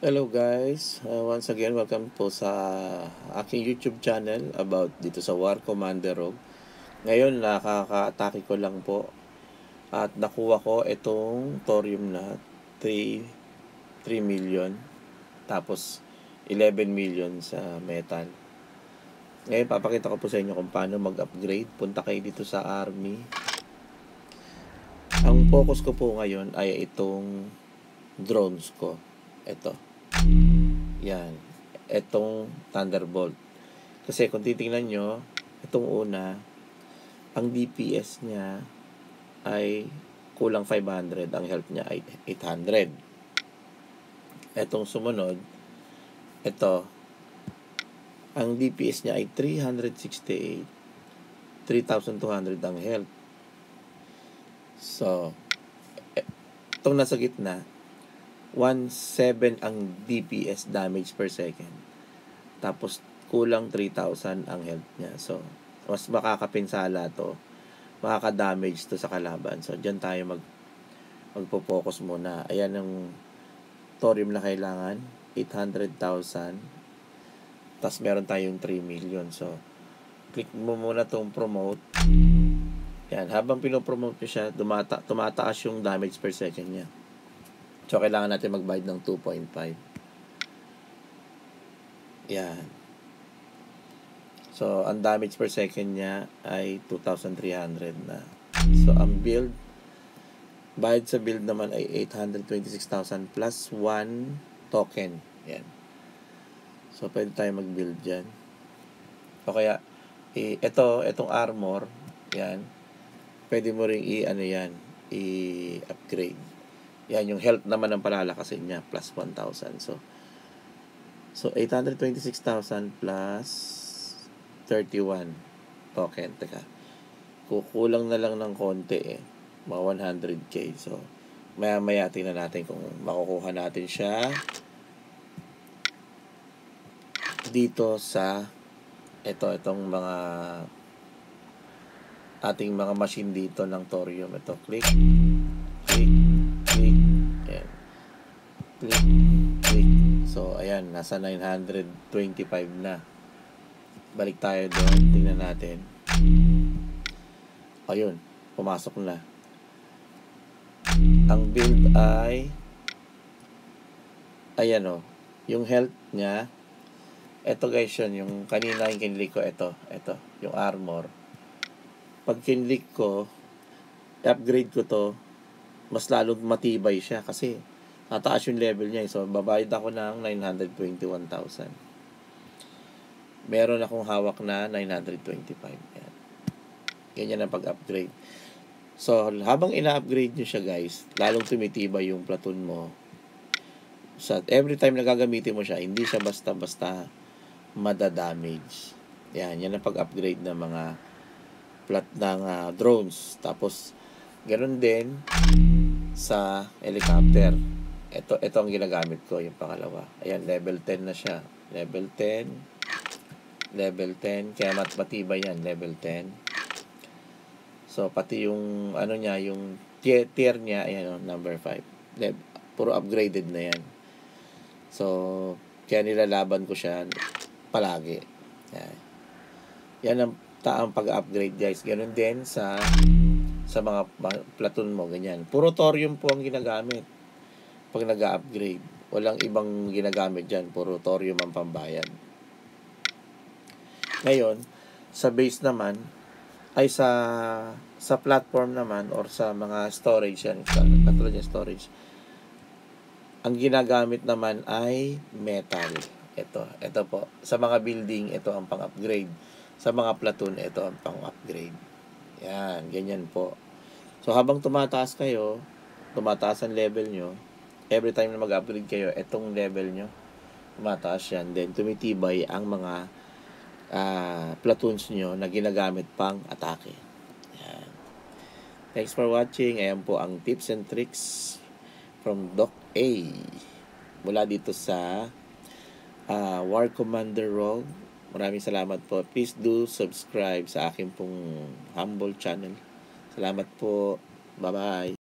Hello guys, once again welcome po sa aking YouTube channel about dito sa War Commander Rogue. Ngayon nakaka-atake ko lang po at nakuha ko itong thorium na 3 million tapos 11 million sa metal. Ngayon papakita ko po sa inyo kung paano mag-upgrade. Punta kayo dito sa army. Ang focus ko po ngayon ay itong drones ko. Ito. Yan. Itong Thunderbolt. Kasi kung titingnan nyo, itong una, ang DPS niya ay kulang 500. Ang health niya ay 800. Itong sumunod, ito, ang DPS niya ay 368. 3,200 ang health. So, itong nasa gitna, 1.7 ang DPS damage per second. Tapos kulang 3,000 ang health niya. So, mas makakapinsala to. Makaka-damage to sa kalaban. So, dyan tayo magpo-focus muna. Ayan ang thorium na kailangan. 800,000. Tapos meron tayong 3 million. So, click mo muna tong promote. Yan. Habang pinopromote nyo siya, tumataas yung damage per second niya. So, kailangan natin magbayad ng 2.5. Yan. So, ang damage per second niya ay 2,300 na. So, ang build, bayad sa build naman ay 826,000 plus 1 token. Yan. So, pwede tayo mag-build dyan. O kaya, itong armor, yan, pwede mo rin i-upgrade. Yan, yung health naman ang palalakasin niya, plus 1,000. So 826,000 plus 31 token. Teka, kukulang na lang ng konti mga 100k. So, maya-maya tingnan natin kung makukuha natin siya dito sa itong mga ating mga machine dito ng thorium. Ito, click. Ayan. Click. So, ayan, nasa 925 na. Balik tayo doon. Tingnan natin. Ayun, pumasok na. Ang build ay ayan yung health niya. Ito guys yun, yung kanina yung kinlik ko, ito, yung armor. Pag kinlik ko, i-upgrade ko to, mas lalong matibay siya kasi tataas yung level niya. So, babayad ako ng 921,000. Meron akong hawak na 925. Yan. Ganyan ang pag-upgrade. So, habang ina-upgrade nyo siya guys, lalong tumitibay yung platoon mo. So, every time na gagamitin mo siya, hindi siya basta-basta madadamage. Yan ang pag-upgrade ng mga drones. Tapos, ganoon din sa helicopter. Ito ang ginagamit ko, yung pangalawa. Ayan, level 10 na siya. Level 10. Kaya matibay yan, level 10. So, pati yung, yung tier niya, ayan number 5. Puro upgraded na yan. So, kaya nilalaban ko siya palagi. Yan ang taang pag-upgrade guys. Ganun din sa mga platoon mo, ganyan. Puro thorium po ang ginagamit pag nag-upgrade. Walang ibang ginagamit dyan. Puro thorium ang pambayad. Ngayon, sa base naman, ay sa platform naman or sa mga storage yan, katulad yung storage, ang ginagamit naman ay metal. Ito po. Sa mga building, ito ang pang-upgrade. Sa mga platoon, ito ang pang-upgrade. Yan, ganyan po. So, habang tumataas kayo, tumataas ang level nyo, every time na mag-upgrade kayo, itong level nyo, tumataas yan. Then, tumitibay ang mga platoons nyo na ginagamit pang atake. Yan. Thanks for watching. Ayan po ang tips and tricks from Doc A. Mula dito sa War Commander Rogue. Maraming salamat po. Please do subscribe sa aking pong humble channel. Salamat po. Bye-bye.